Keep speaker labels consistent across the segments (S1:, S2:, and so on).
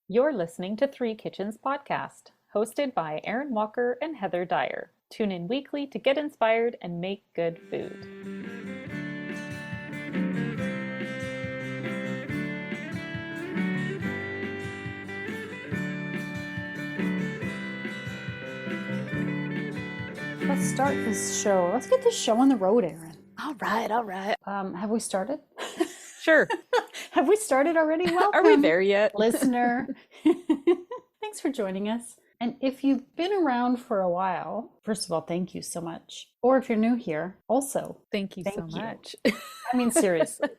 S1: You're listening to Three Kitchens Podcast, hosted by Aaron Walker and Heather Dyer. Tune in weekly to get inspired and make good food.
S2: Let's start this show. Let's get this show on the road, Aaron.
S1: All right.
S2: Have we started?
S1: Sure.
S2: Have we started already? Welcome.
S1: Are we there yet?
S2: Listener. Thanks for joining us. And if you've been around for a while, first of all, thank you so much. Or if you're new here, also,
S1: Thank you so much.
S2: I mean, seriously.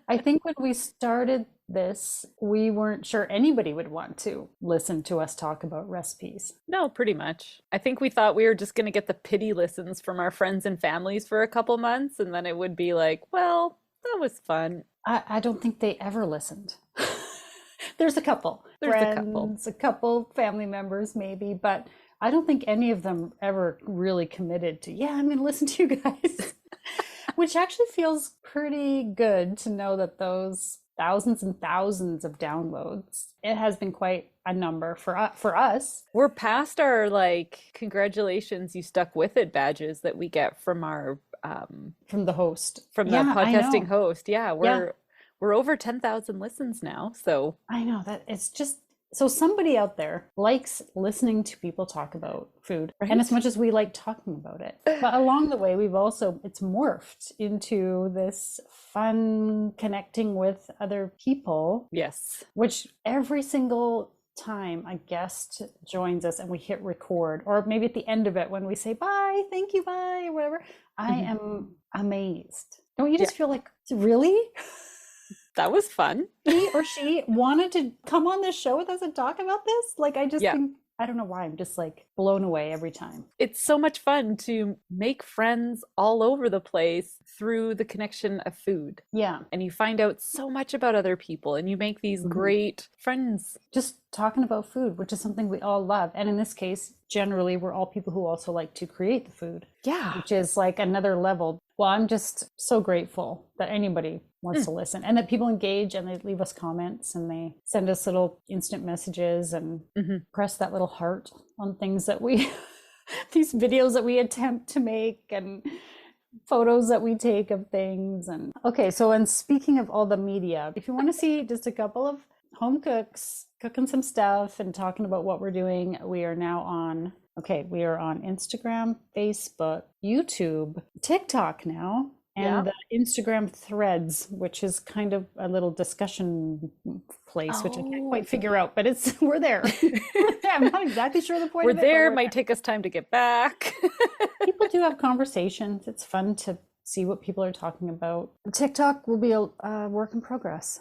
S2: I think when we started this, we weren't sure anybody would want to listen to us talk about recipes.
S1: No, pretty much. I think we thought we were just going to get the pity listens from our friends and families for a couple months, and then it would be like, well, that was fun.
S2: I don't think they ever listened. There's a couple.
S1: There's
S2: Friends, a couple family members maybe, but I don't think any of them ever really committed to, I'm going to listen to you guys. Which actually feels pretty good to know that those thousands and thousands of downloads, it has been quite a number for us.
S1: We're past our congratulations, you stuck with it badges that we get from our
S2: from the host,
S1: from the podcasting host. We're over 10,000 listens now. So
S2: I know that it's just, so somebody out there likes listening to people talk about food, right? And as much as we like talking about it, but along the way, it's morphed into this fun connecting with other people.
S1: Yes.
S2: Which every single time a guest joins us and we hit record, or maybe at the end of it when we say bye, thank you, bye, or whatever, I am amazed. Don't you just feel like, really?
S1: That was fun.
S2: He or she wanted to come on this show with us and talk about this? Like, I just think, I don't know why, I'm just like blown away every time.
S1: It's so much fun to make friends all over the place through the connection of food.
S2: Yeah.
S1: And you find out so much about other people and you make these great friends.
S2: Just talking about food, which is something we all love. And in this case, generally, we're all people who also like to create the food.
S1: Yeah.
S2: Which is like another level. Well, I'm just so grateful that anybody wants to listen and that people engage and they leave us comments and they send us little instant messages and press that little heart on things that we, these videos that we attempt to make and photos that we take of things. And okay, so and speaking of all the media, if you want to see just a couple of home cooks cooking some stuff and talking about what we're doing, we are now on Instagram, Facebook, YouTube, TikTok now, and the Instagram Threads, which is kind of a little discussion place, which I can't quite figure out, but we're there. I'm not exactly sure the point
S1: we're
S2: of it.
S1: There, might take us time to get back.
S2: People do have conversations. It's fun to see what people are talking about. TikTok will be a work in progress.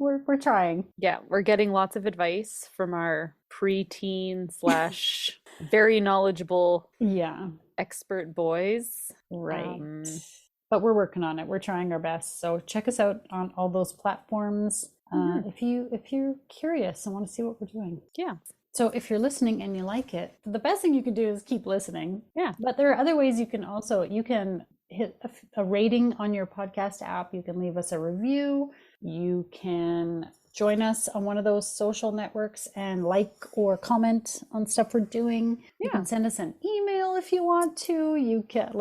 S2: We're trying.
S1: Yeah, we're getting lots of advice from our preteen / very knowledgeable expert boys.
S2: Right. But we're working on it. We're trying our best. So check us out on all those platforms if you're curious and want to see what we're doing.
S1: Yeah.
S2: So if you're listening and you like it, the best thing you can do is keep listening.
S1: Yeah.
S2: But there are other ways you can hit a rating on your podcast app. You can leave us a review. You can join us on one of those social networks and like or comment on stuff we're doing. You can send us an email if you want to. You can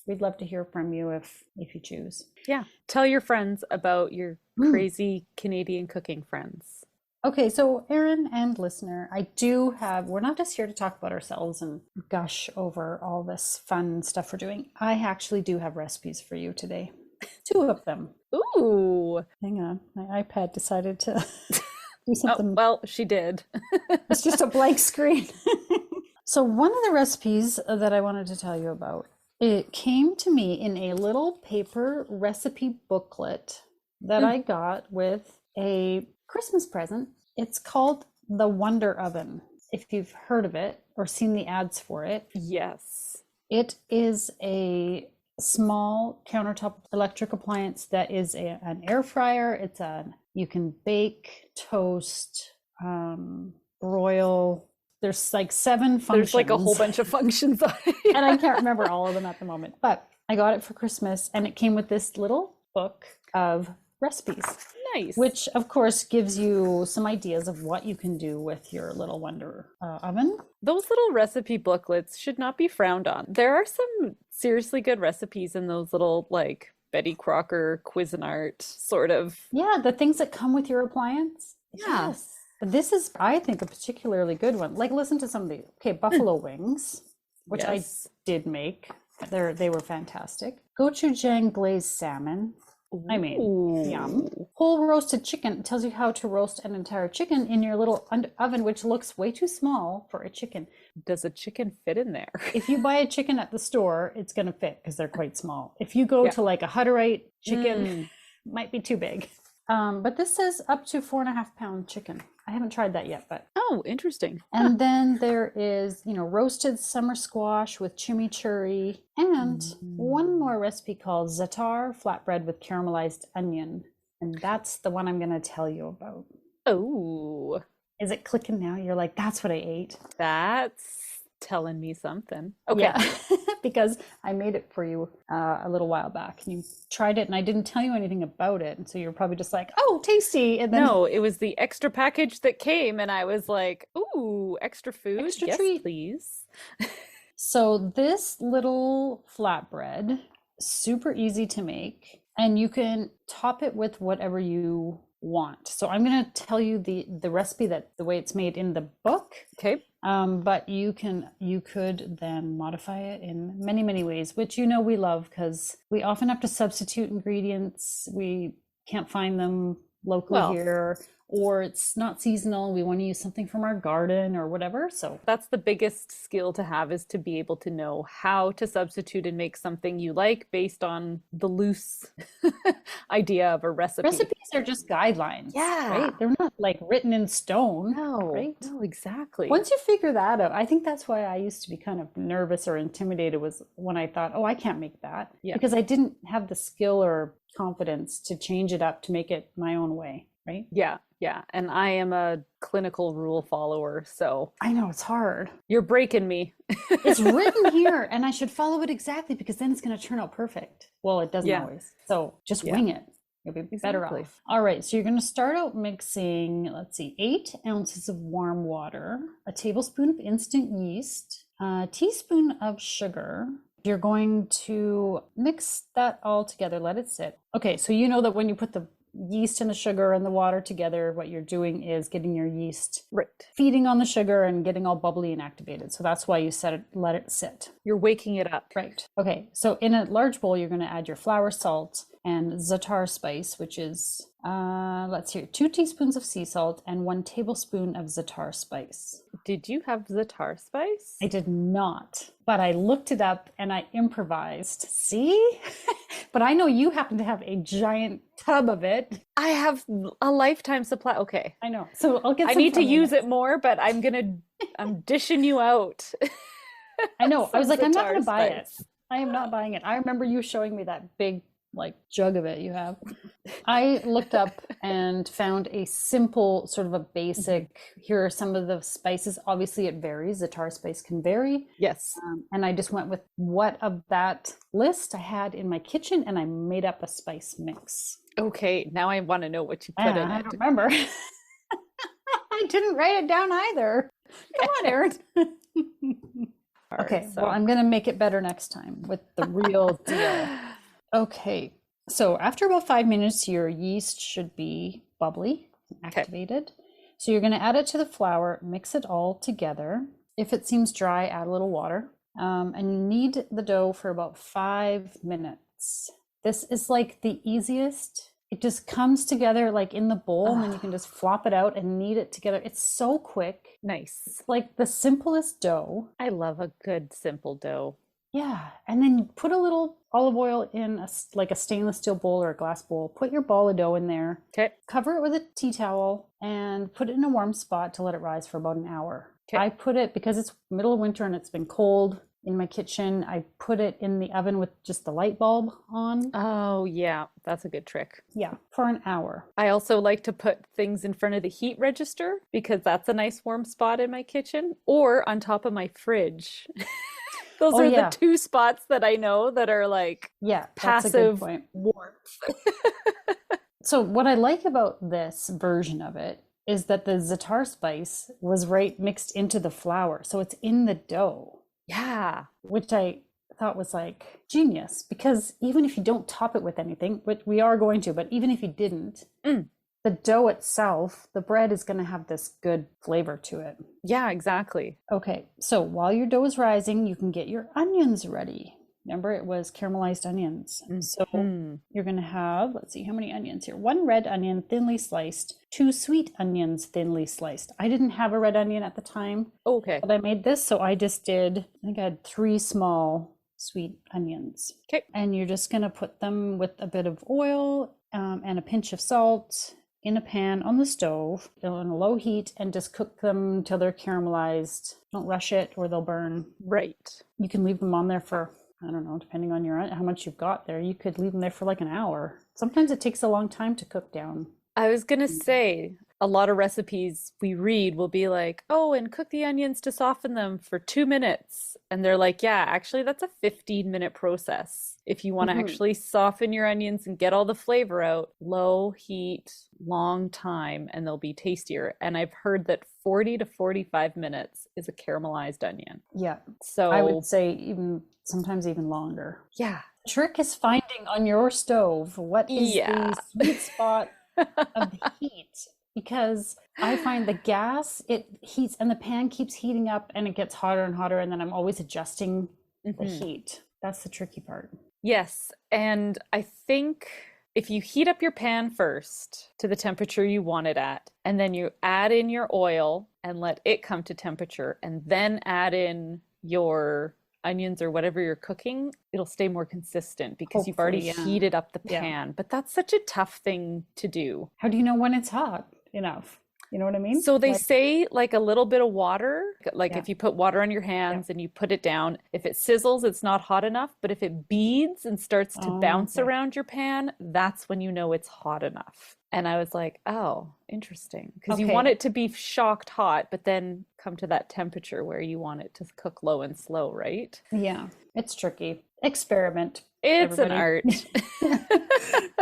S2: we'd love to hear from you if you choose.
S1: Yeah. Tell your friends about your crazy Canadian cooking friends.
S2: Okay, so Aaron and listener, we're not just here to talk about ourselves and gush over all this fun stuff we're doing. I actually do have recipes for you today. 2 of them.
S1: Ooh.
S2: Hang on, my iPad decided to do something.
S1: Oh, well, she did.
S2: It's just a blank screen. So one of the recipes that I wanted to tell you about, it came to me in a little paper recipe booklet that I got with a Christmas present. It's called the Wonder Oven. If you've heard of it or seen the ads for it.
S1: Yes.
S2: It is a small countertop electric appliance that is an air fryer. You can bake, toast, broil. There's like 7 functions.
S1: There's like a whole bunch of functions on it.
S2: And I can't remember all of them at the moment, but I got it for Christmas and it came with this little book of recipes.
S1: Nice.
S2: Which, of course, gives you some ideas of what you can do with your little Wonder oven.
S1: Those little recipe booklets should not be frowned on. There are some seriously good recipes in those little, like, Betty Crocker Cuisinart sort of.
S2: Yeah, the things that come with your appliance.
S1: Yeah.
S2: Yes. But this is, I think, a particularly good one. Like, listen to some of the, okay, buffalo wings, which
S1: Yes.
S2: I did make. They were fantastic. Gochujang glazed salmon. I mean, yum. Whole roasted chicken. It tells you how to roast an entire chicken in your little oven, which looks way too small for a chicken.
S1: Does a chicken fit in there?
S2: If you buy a chicken at the store, it's going to fit because they're quite small. If you go to like a Hutterite chicken, might be too big. But this says up to 4.5-pound chicken. I haven't tried that yet, but.
S1: Oh, interesting.
S2: And then there is, roasted summer squash with chimichurri and one more recipe called Za'tar flatbread with caramelized onion. And that's the one I'm going to tell you about.
S1: Oh.
S2: Is it clicking now? You're like, that's what I ate.
S1: That's telling me something. Okay.
S2: Yeah, because I made it for you a little while back. You tried it and I didn't tell you anything about it. And so you're probably just like, oh, tasty. And then
S1: no, it was the extra package that came and I was like, ooh, extra food?
S2: Extra
S1: yes,
S2: treat.
S1: Please.
S2: So this little flatbread, super easy to make. And you can top it with whatever you want. So I'm going to tell you the recipe the way it's made in the book.
S1: Okay.
S2: But you could then modify it in many, many ways, which we love because we often have to substitute ingredients. We can't find them locally here, or it's not seasonal. We want to use something from our garden or whatever. So
S1: that's the biggest skill to have, is to be able to know how to substitute and make something you like based on the loose idea of a recipe.
S2: Recipes are just guidelines.
S1: Yeah.
S2: Right? They're not like written in stone.
S1: No.
S2: Right?
S1: No, exactly.
S2: Once you figure that out, I think that's why I used to be kind of nervous or intimidated, was when I thought, oh, I can't make that. Yeah. Because I didn't have the skill or confidence to change it up to make it my own way. Right?
S1: Yeah. Yeah. And I am a clinical rule follower, so.
S2: I know, it's hard.
S1: You're breaking me.
S2: It's written here and I should follow it exactly because then it's going to turn out perfect. Well, it doesn't always. So just wing it. You'll be better off. All right. So you're going to start out mixing, 8 ounces of warm water, a tablespoon of instant yeast, a teaspoon of sugar. You're going to mix that all together. Let it sit. Okay. So you know that when you put the yeast and the sugar and the water together, what you're doing is getting your yeast feeding on the sugar and getting all bubbly and activated. So that's why you let it sit.
S1: You're waking it up.
S2: Right. Okay. So in a large bowl, you're going to add your flour, salt, and Za'tar spice, which is, 2 teaspoons of sea salt and 1 tablespoon of Za'tar spice.
S1: Did you have Za'tar spice?
S2: I did not, but I looked it up and I improvised. See? But I know you happen to have a giant tub of it.
S1: I have a lifetime supply. Okay.
S2: I know. So I'll get
S1: I
S2: some
S1: need to use it more, but I'm dishing you out.
S2: I know. I was like, I'm not going to buy it. I am not buying it. I remember you showing me that big jug of it you have. I looked up and found a simple sort of a basic, here are some of the spices. Obviously it varies. Za'tar spice can vary.
S1: Yes.
S2: And I just went with what of that list I had in my kitchen and I made up a spice mix.
S1: Okay. Now I want to know what you put in it.
S2: I don't remember. I didn't write it down either. Come on, Erin. Okay. Well, I'm going to make it better next time with the real deal. Okay, so after about 5 minutes, your yeast should be bubbly, activated. So you're going to add it to the flour, mix it all together. If it seems dry, add a little water. And you knead the dough for about 5 minutes. This is like the easiest. It just comes together like in the bowl, and then you can just flop it out and knead it together. It's so quick.
S1: Nice.
S2: It's like the simplest dough.
S1: I love a good simple dough.
S2: Yeah, and then you put a little olive oil in a stainless steel bowl or a glass bowl. Put your ball of dough in there. Okay. Cover it with a tea towel and put it in a warm spot to let it rise for about an hour. Okay. I put it, because it's middle of winter and it's been cold in my kitchen, I put it in the oven with just the light bulb on.
S1: Oh, yeah, that's a good trick.
S2: Yeah, for an hour.
S1: I also like to put things in front of the heat register because that's a nice warm spot in my kitchen, or on top of my fridge. Those are the 2 spots that I know that are passive warmth.
S2: So what I like about this version of it is that the za'atar spice was right mixed into the flour. So it's in the dough,
S1: Yeah.
S2: which I thought was like genius, because even if you don't top it with anything, which we are going to, but even if you didn't, the dough itself, the bread is going to have this good flavor to it.
S1: Yeah, exactly.
S2: Okay, so while your dough is rising, you can get your onions ready. Remember, it was caramelized onions. So you're going to have, let's see, how many onions here? 1 red onion, thinly sliced, 2 sweet onions, thinly sliced. I didn't have a red onion at the time
S1: Okay.
S2: that I made this, so I just did, I think I had 3 small sweet onions.
S1: Okay.
S2: And you're just going to put them with a bit of oil and a pinch of salt in a pan on the stove on a low heat, and just cook them till they're caramelized. Don't rush it or they'll burn.
S1: Right.
S2: You can leave them on there for, I don't know, depending on how much you've got there, you could leave them there for like an hour. Sometimes it takes a long time to cook down.
S1: I was gonna say, a lot of recipes we read will be like, oh, and cook the onions to soften them for 2 minutes. And they're like, yeah, actually, that's a 15-minute process. If you want to actually soften your onions and get all the flavor out, low heat, long time, and they'll be tastier. And I've heard that 40 to 45 minutes is a caramelized onion.
S2: Yeah.
S1: So
S2: I would say sometimes even longer.
S1: Yeah.
S2: Trick is finding on your stove what is the sweet spot of the heat, because I find the gas, it heats and the pan keeps heating up and it gets hotter and hotter, and then I'm always adjusting the heat. That's the tricky part.
S1: Yes, and I think if you heat up your pan first to the temperature you want it at, and then you add in your oil and let it come to temperature, and then add in your onions or whatever you're cooking, it'll stay more consistent because you've already heated up the pan. But that's such a tough thing to do.
S2: How do you know when it's hot enough? You know what I mean?
S1: So they say like a little bit of water, like if you put water on your hands and you put it down, if it sizzles, it's not hot enough. But if it beads and starts to bounce around your pan, that's when you know it's hot enough. And I was like, oh, interesting. Because you want it to be shocked hot, but then come to that temperature where you want it to cook low and slow, right?
S2: Yeah, it's tricky. Experiment.
S1: It's an art.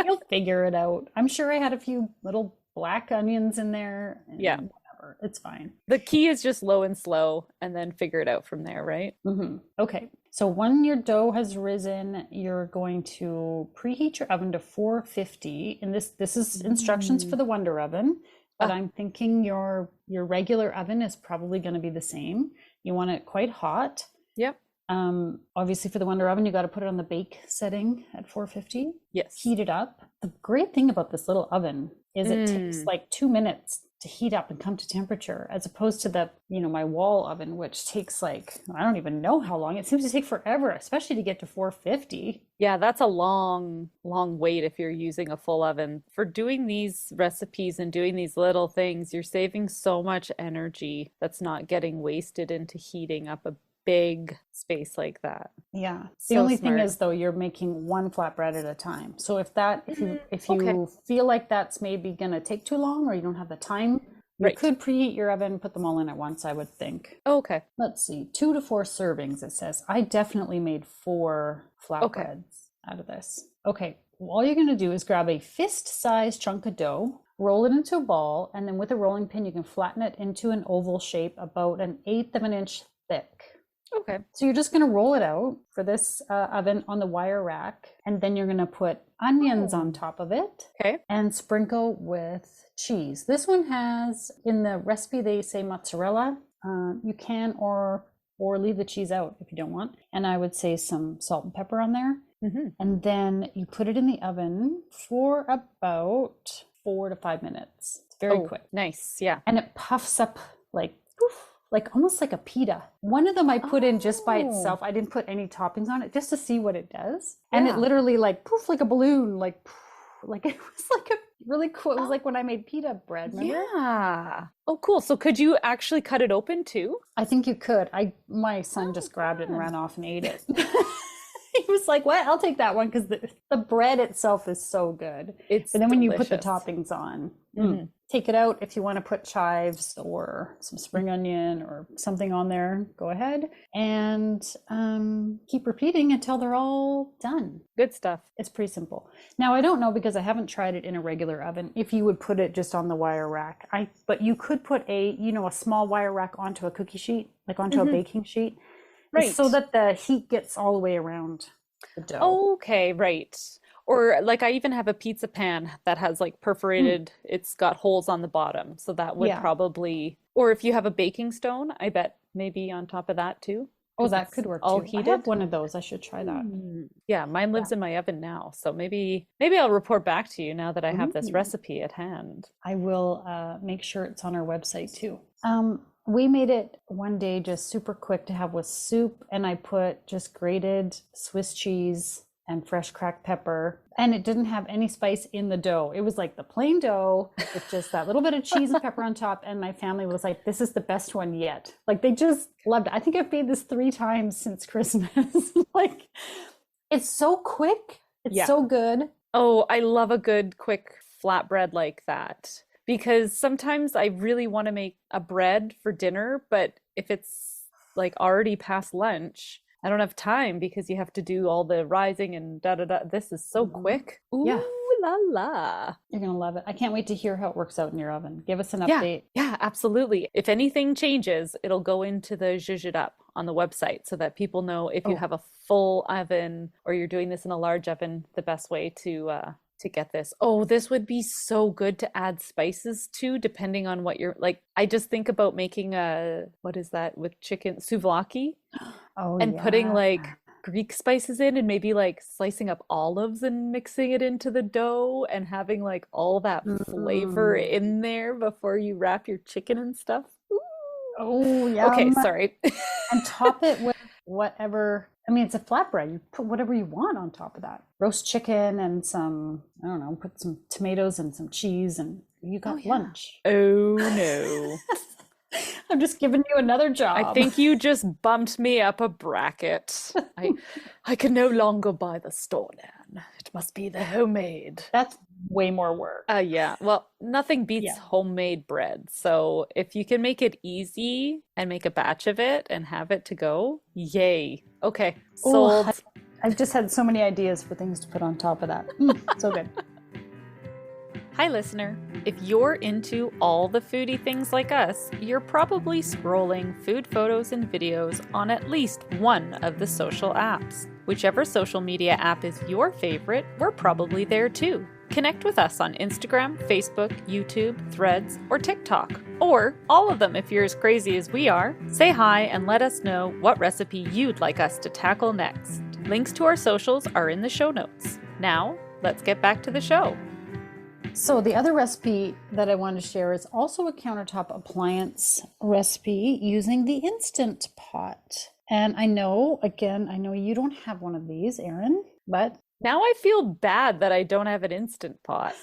S2: You'll figure it out. I'm sure I had a few little black onions in there.
S1: Yeah.
S2: Whatever. It's fine.
S1: The key is just low and slow and then figure it out from there, right?
S2: Okay. So when your dough has risen, you're going to preheat your oven to 450. And this is instructions for the Wonder Oven, but I'm thinking your regular oven is probably going to be the same. You want it quite hot.
S1: Yep.
S2: Obviously for the Wonder Oven, you got to put it on the bake setting at 450.
S1: Yes.
S2: Heat it up. The great thing about this little oven is it takes like 2 minutes to heat up and come to temperature, as opposed to the, my wall oven, which takes like, I don't even know how long. It seems to take forever, especially to get to 450.
S1: Yeah, that's a long, long wait if you're using a full oven. For doing these recipes and doing these little things, you're saving so much energy that's not getting wasted into heating up a big space like that.
S2: Yeah. The only thing is, though, you're making one flatbread at a time. So if you feel like that's maybe going to take too long, or you don't have the time, you could preheat your oven, put them all in at once, I would think.
S1: Okay.
S2: Let's see, 2 to 4 servings, it says. I definitely made 4 flatbreads out of this. Okay. Well, all you're going to do is grab a fist-sized chunk of dough, roll it into a ball, and then with a rolling pin, you can flatten it into an oval shape about 1/8 of an inch thick.
S1: Okay.
S2: So you're just going to roll it out for this oven on the wire rack, and then you're going to put onions on top of it.
S1: Okay.
S2: And sprinkle with cheese. This one has, in the recipe, they say mozzarella. You can or leave the cheese out if you don't want. And I would say some salt and pepper on there. And then you put it in the oven for about 4 to 5 minutes. It's very quick.
S1: Nice. Yeah.
S2: And it puffs up like poof, like almost like a pita. One of them I put in just by itself. I didn't put any toppings on it, just to see what it does. And it literally like poof, like a balloon, like poof, like it was like a really cool. It was like when I made pita bread. Remember?
S1: Yeah. Oh, cool. So could you actually cut it open too?
S2: I think you could. My son just grabbed it and ran off and ate it. He was like, what? I'll take that one because the bread itself is so good.
S1: It's
S2: But then when you put the
S1: delicious.
S2: toppings on, take it out. If you want to put chives or some spring onion or something on there, go ahead and keep repeating until they're all done.
S1: Good stuff.
S2: It's pretty simple. Now, I don't know because I haven't tried it in a regular oven if you would put it just on the wire rack. But you could put a small wire rack onto a cookie sheet, like onto a baking sheet.
S1: Right.
S2: So that the heat gets all the way around the dough.
S1: Okay, right. Or like I even have a pizza pan that has like perforated, it's got holes on the bottom. So that would probably, or if you have a baking stone, I bet maybe on top of that too.
S2: Oh, that could work
S1: all
S2: too.
S1: heated.
S2: I have one of those. I should try that.
S1: Yeah, mine lives in my oven now. So maybe I'll report back to you now that I have this recipe at hand.
S2: I will make sure it's on our website too. We made it one day just super quick to have with soup, and I put just grated Swiss cheese and fresh cracked pepper, and it didn't have any spice in the dough. It was like the plain dough with just that little bit of cheese and pepper on top, and my family was like, this is the best one yet. Like they just loved it. I think I've made this 3 times since Christmas. Like it's so quick. It's so good.
S1: Oh, I love a good quick flatbread like that. Because sometimes I really want to make a bread for dinner, but if it's like already past lunch, I don't have time because you have to do all the rising and da da da. This is so quick. Ooh la la.
S2: You're going to love it. I can't wait to hear how it works out in your oven. Give us an update.
S1: Yeah, absolutely. If anything changes, it'll go into the Zhuzh It Up on the website so that people know if you have a full oven or you're doing this in a large oven, the best way to get this. Oh, this would be so good to add spices to, depending on what you're like. I just think about making what is that with chicken souvlaki? And putting like Greek spices in and maybe like slicing up olives and mixing it into the dough and having like all that flavor in there before you wrap your chicken and stuff. Ooh.
S2: Oh, yeah.
S1: Okay, sorry.
S2: And top it with whatever. I mean, it's a flatbread. You put whatever you want on top of that. Roast chicken and some, I don't know, put some tomatoes and some cheese and you got lunch.
S1: Oh, no.
S2: I'm just giving you another job.
S1: I think you just bumped me up a bracket. I can no longer buy the store nan. It must be the homemade.
S2: That's way more work.
S1: Yeah. Well, nothing beats homemade bread. So if you can make it easy and make a batch of it and have it to go, yay. Okay, sold.
S2: Ooh, I've just had so many ideas for things to put on top of that. So good.
S1: Hi, listener. If you're into all the foodie things like us, you're probably scrolling food photos and videos on at least one of the social apps. Whichever social media app is your favorite, we're probably there too. Connect with us on Instagram, Facebook, YouTube, Threads, or TikTok. Or all of them if you're as crazy as we are. Say hi and let us know what recipe you'd like us to tackle next. Links to our socials are in the show notes. Now, let's get back to the show.
S2: So the other recipe that I want to share is also a countertop appliance recipe using the Instant Pot. And I know you don't have one of these, Erin, but
S1: now I feel bad that I don't have an Instant Pot.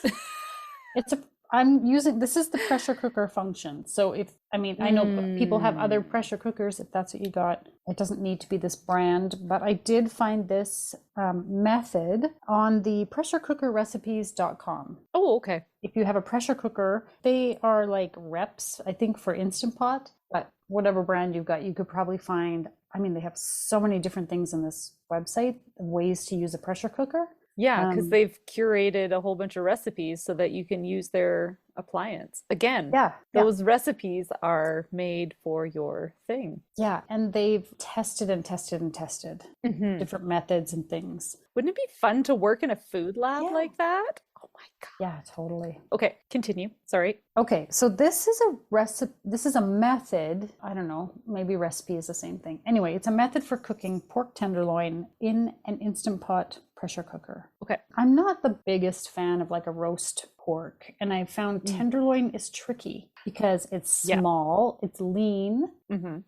S2: this is the pressure cooker function. So I know people have other pressure cookers if that's what you got. It doesn't need to be this brand, but I did find this method on the pressurecookerrecipes.com.
S1: Oh, okay.
S2: If you have a pressure cooker, they are like reps, I think, for Instant Pot, but whatever brand you've got, you could probably find, they have so many different things on this website, ways to use a pressure cooker.
S1: Yeah, because they've curated a whole bunch of recipes so that you can use their appliance. Again, those recipes are made for your thing.
S2: Yeah, and they've tested and tested and tested different methods and things.
S1: Wouldn't it be fun to work in a food lab like that? Oh my God.
S2: Yeah, totally.
S1: Okay, continue. Sorry.
S2: Okay, so this is a recipe. This is a method. I don't know, maybe recipe is the same thing. Anyway, it's a method for cooking pork tenderloin in an Instant Pot pressure cooker.
S1: Okay.
S2: I'm not the biggest fan of like a roast pork, and I found tenderloin is tricky because it's small, it's lean,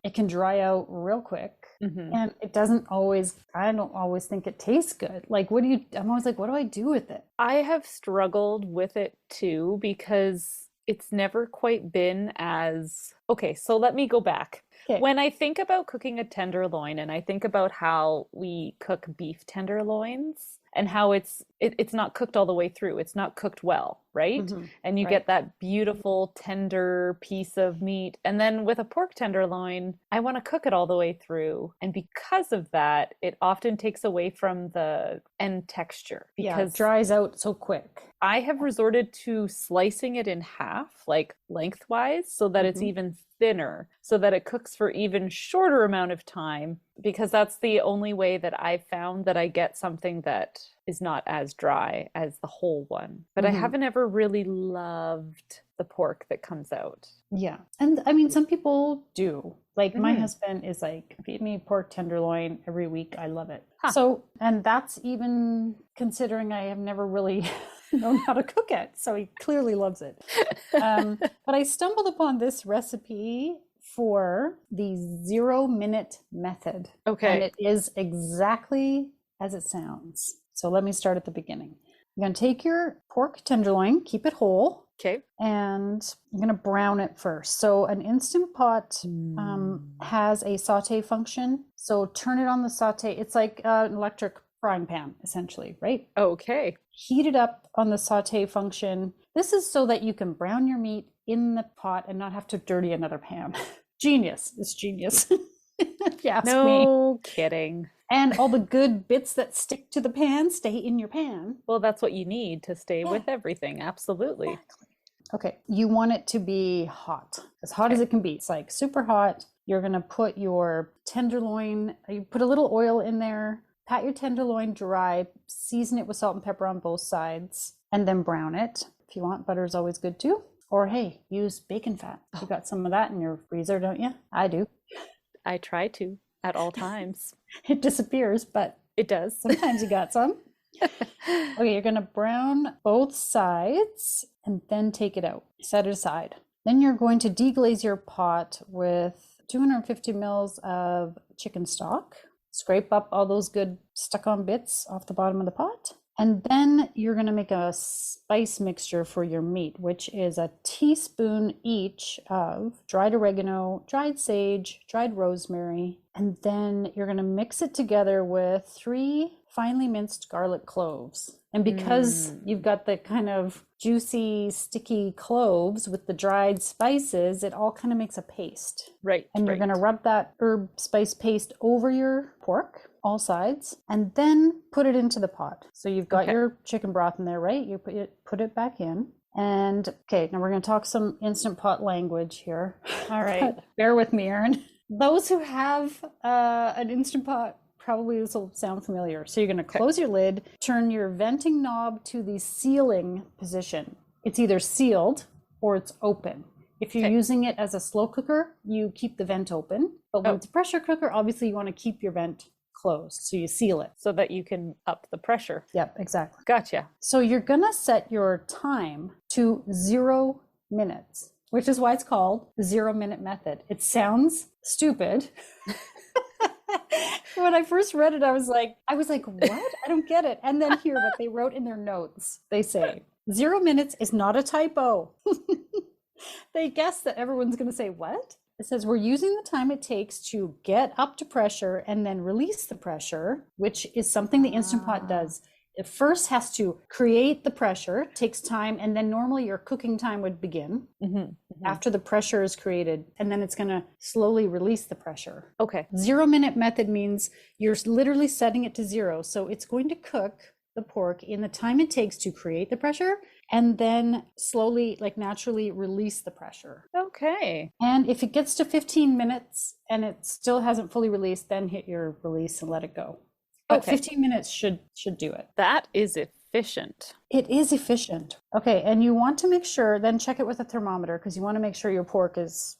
S2: it can dry out real quick, and it doesn't always, I don't always think it tastes good. Like, I'm always like, what do I do with it?
S1: I have struggled with it too because it's never quite been as okay, so let me go back.
S2: Okay.
S1: When I think about cooking a tenderloin and I think about how we cook beef tenderloins and how it's not cooked all the way through. It's not cooked well, right? And you
S2: Right.
S1: get that beautiful tender piece of meat. And then with a pork tenderloin, I want to cook it all the way through. And because of that, it often takes away from the end texture
S2: Yeah, it
S1: because
S2: dries out so quick.
S1: I have resorted to slicing it in half, like lengthwise, so that it's
S2: Mhm.
S1: even thinner, so that it cooks for even shorter amount of time, because that's the only way that I've found that I get something that is not as dry as the whole one. But I
S2: Mhm.
S1: haven't ever really loved the pork that comes out.
S2: Yeah. And I mean, some people do. Like my
S1: Hmm.
S2: husband is like, feed me pork tenderloin every week. I love it.
S1: Huh.
S2: So, and that's even considering I have never really known how to cook it. So he clearly loves it. But I stumbled upon this recipe for the 0 minute method. And
S1: Okay.
S2: it is exactly as it sounds. So let me start at the beginning. You're going to take your pork tenderloin, keep it whole,
S1: Okay.
S2: and you're going to brown it first. So an Instant Pot has a saute function. So turn it on the saute. It's like an electric frying pan, essentially, right?
S1: Okay.
S2: Heat it up on the saute function. This is so that you can brown your meat in the pot and not have to dirty another pan. Genius. It's genius, if you ask me.
S1: No kidding.
S2: And all the good bits that stick to the pan stay in your pan.
S1: Well, that's what you need to stay
S2: Yeah,
S1: with everything. Absolutely.
S2: exactly. Okay, you want it to be hot, as hot as
S1: Okay.
S2: it can be. It's like super hot. You're gonna put your tenderloin, you put a little oil in there, pat your tenderloin dry, season it with salt and pepper on both sides, and then brown it. If you want, butter is always good too. Or hey, use bacon fat. You got some of that in your freezer, don't you? I do.
S1: I try to at all times.
S2: It disappears, but
S1: It does.
S2: sometimes you got some. Okay, you're gonna brown both sides and then take it out. Set it aside. Then you're going to deglaze your pot with 250 mils of chicken stock. Scrape up all those good stuck-on bits off the bottom of the pot. And then you're going to make a spice mixture for your meat, which is a teaspoon each of dried oregano, dried sage, dried rosemary. And then you're going to mix it together with 3 finely minced garlic cloves. And because you've got the kind of juicy, sticky cloves with the dried spices, it all kind of makes a paste.
S1: Right.
S2: And you're
S1: right.
S2: going to rub that herb spice paste over your pork, all sides, and then put it into the pot. So you've got
S1: Okay.
S2: your chicken broth in there, right? You put it back in. And okay, now we're going to talk some Instant Pot language here.
S1: All right.
S2: Bear with me, Erin. Those who have an Instant Pot, probably this will sound familiar. So you're going to close your lid, turn your venting knob to the sealing position. It's either sealed or it's open. If you're
S1: Okay.
S2: using it as a slow cooker, you keep the vent open. But when
S1: Oh.
S2: it's a pressure cooker, obviously you want to keep your vent closed. So you seal it.
S1: So that you can up the pressure.
S2: Yep, exactly.
S1: Gotcha.
S2: So you're going to set your time to 0 minutes, which is why it's called the 0 minute method. It sounds stupid. When I first read it, I was like, what? I don't get it. And then hear what they wrote in their notes. They say 0 minutes is not a typo. They guess that everyone's going to say, what? It says we're using the time it takes to get up to pressure and then release the pressure, which is something the Instant Pot does. It first has to create the pressure, takes time, and then normally your cooking time would begin after the pressure is created, and then it's going to slowly release the pressure.
S1: Okay.
S2: 0 minute method means you're literally setting it to 0. So it's going to cook the pork in the time it takes to create the pressure and then slowly, like naturally release the pressure.
S1: Okay.
S2: And if it gets to 15 minutes and it still hasn't fully released, then hit your release and let it go. But
S1: Okay.
S2: 15 minutes should do it.
S1: That is efficient.
S2: It is efficient. Okay, and you want to make sure, then check it with a thermometer because you want to make sure your pork is,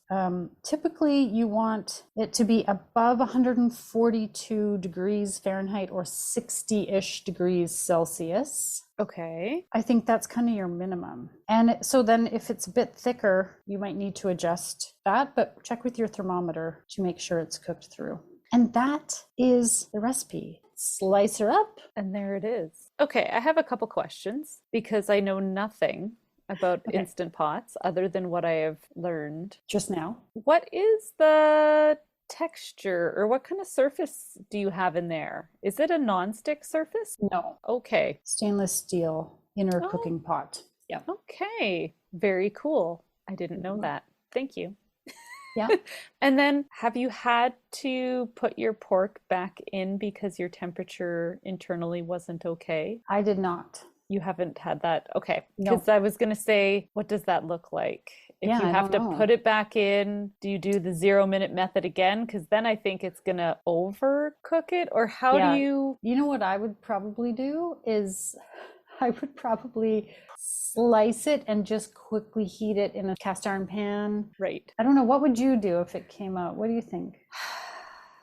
S2: typically you want it to be above 142 degrees Fahrenheit or 60-ish degrees Celsius.
S1: Okay.
S2: I think that's kind of your minimum. And so then if it's a bit thicker, you might need to adjust that, but check with your thermometer to make sure it's cooked through. And that is the recipe. Slice her up.
S1: And there it is. Okay, I have a couple questions because I know nothing about
S2: Okay.
S1: Instant Pots other than what I have learned.
S2: Just now?
S1: What is the texture or what kind of surface do you have in there? Is it a non-stick surface?
S2: No.
S1: Okay.
S2: Stainless steel inner
S1: Oh,
S2: cooking pot. Yeah.
S1: okay. Very cool. I didn't know
S2: Mhm.
S1: that. Thank you.
S2: Yeah.
S1: And then have you had to put your pork back in because your temperature internally wasn't okay?
S2: I did not.
S1: You haven't had that. Okay.
S2: No.
S1: Because I was going to say, what does that look like? If
S2: Yeah,
S1: you
S2: I
S1: have
S2: don't
S1: to
S2: know.
S1: put it back in, do you do the 0 minute method again? Because then I think it's going to overcook it. Or how do
S2: Yeah.
S1: you?
S2: You know what I would probably do is I would probably slice it and just quickly heat it in a cast iron pan.
S1: Right.
S2: I don't know. What would you do if it came out? What do you think?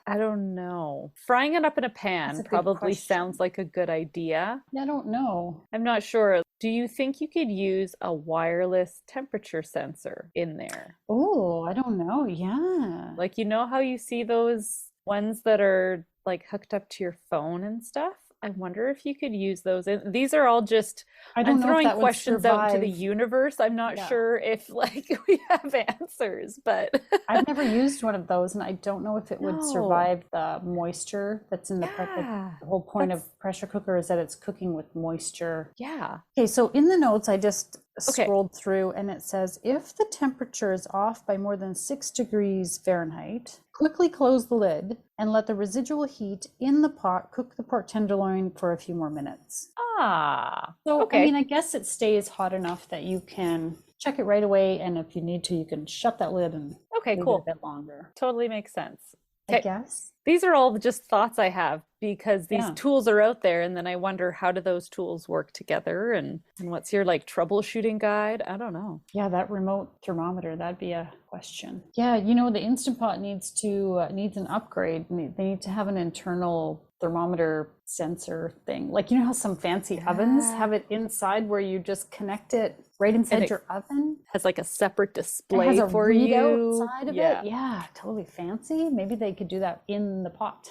S1: I don't know. Frying it up in a
S2: That's
S1: pan
S2: a good
S1: probably
S2: question.
S1: sounds like a good idea.
S2: Yeah, I don't know.
S1: I'm not sure. Do you think you could use a wireless temperature sensor in there?
S2: Oh, I don't know. Yeah.
S1: Like, you know how you see those ones that are like hooked up to your phone and stuff? I wonder if you could use those. And these are all just,
S2: I
S1: I'm
S2: don't know if
S1: throwing
S2: that would
S1: questions out into the
S2: survive.
S1: universe. I'm not
S2: Yeah.
S1: sure if like we have answers, but
S2: I've never used one of those, and I don't know if it would
S1: no.
S2: survive the moisture that's in like
S1: Yeah.
S2: the whole point of
S1: That's,
S2: pressure cooker is that it's cooking with moisture.
S1: yeah.
S2: Okay, so in the notes, I just
S1: Okay.
S2: scrolled through and it says if the temperature is off by more than 6 degrees Fahrenheit, quickly close the lid and let the residual heat in the pot cook the pork tenderloin for a few more minutes.
S1: Ah,
S2: So, I mean,
S1: okay.
S2: I guess it stays hot enough that you can check it right away. And if you need to, you can shut that lid and
S1: Okay,
S2: leave it a
S1: cool.
S2: bit longer.
S1: Totally makes sense.
S2: I
S1: Okay.
S2: guess.
S1: These are all just thoughts I have because these
S2: Yeah.
S1: tools are out there, and then I wonder how do those tools work together and what's your like troubleshooting guide? I don't know.
S2: Yeah, that remote thermometer, that'd be a question. Yeah, you know, the Instant Pot needs an upgrade. They need to have an internal thermometer sensor thing. Like, you know how some fancy ovens
S1: Yeah.
S2: have it inside where you just connect it right
S1: And
S2: inside
S1: it
S2: your oven?
S1: has like a separate
S2: It has
S1: display
S2: a
S1: for
S2: readout
S1: you.
S2: side of it.
S1: Yeah.
S2: Yeah, totally fancy. Maybe they could do that in the pot.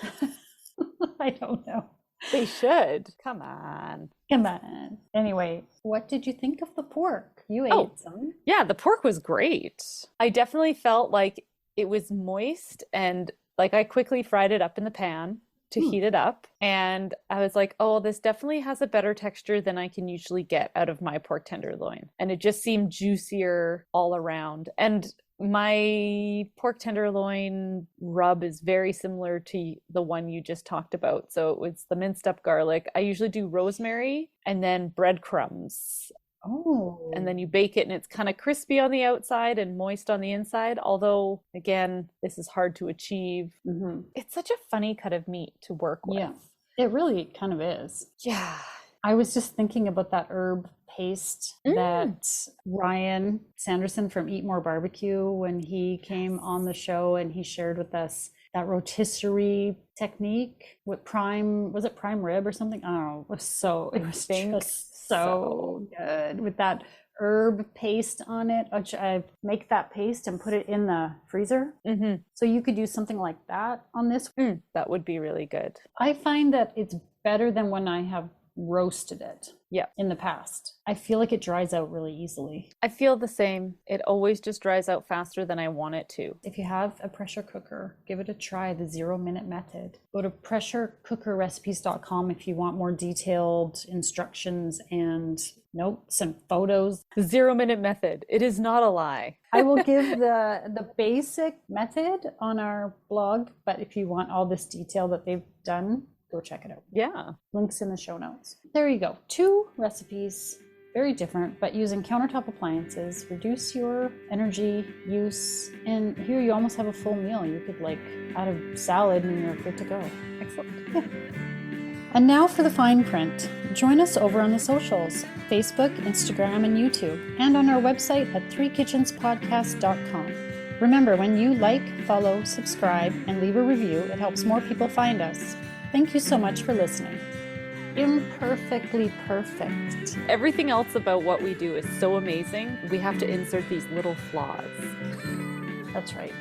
S2: I don't know.
S1: They should. Come on.
S2: Come on. Anyway, what did you think of the pork? You
S1: Oh,
S2: ate some.
S1: yeah, the pork was great. I definitely felt like it was moist and like I quickly fried it up in the pan to
S2: Hmm.
S1: heat it up. And I was like, oh, this definitely has a better texture than I can usually get out of my pork tenderloin. And it just seemed juicier all around. And my pork tenderloin rub is very similar to the one you just talked about. So it was the minced up garlic. I usually do rosemary and then breadcrumbs, and then
S2: Oh,
S1: you bake it and it's kind of crispy on the outside and moist on the inside. Although, again, this is hard to achieve.
S2: hmm,
S1: It's such a funny cut of meat to work with.
S2: yeah. It really kind of is.
S1: Yeah.
S2: I was just thinking about that herb paste
S1: Mm.
S2: that Ryan Sanderson from Eat More Barbecue, when he came on the show and he shared with us that rotisserie technique with was it prime rib or something? I don't know. It was
S1: Think
S2: just
S1: so.
S2: so good with that herb paste on it. Which I make that paste and put it in the freezer.
S1: Hmm.
S2: So you could use something like that on this.
S1: That would be really good.
S2: I find that it's better than when I have roasted it
S1: Yeah.
S2: in the past. I feel like it dries out really easily.
S1: I feel the same. It always just dries out faster than I want it to.
S2: If you have a pressure cooker, give it a try, the 0 minute method. Go to pressurecookerrecipes.com if you want more detailed instructions and notes and photos.
S1: The 0 minute method. It is not a lie.
S2: I will give the basic method on our blog, but if you want all this detail that they've done, go check it out.
S1: Yeah.
S2: Links in the show notes. There you go. 2 recipes, very different, but using countertop appliances, reduce your energy use, and here you almost have a full meal. You could like add a salad and you're good to go.
S1: Excellent.
S2: Yeah. And now for the fine print. Join us over on the socials, Facebook, Instagram, and YouTube, and on our website at threekitchenspodcast.com. Remember, when you like, follow, subscribe, and leave a review, it helps more people find us. Thank you so much for listening. Imperfectly perfect.
S1: Everything else about what we do is so amazing. We have to insert these little flaws.
S2: That's right.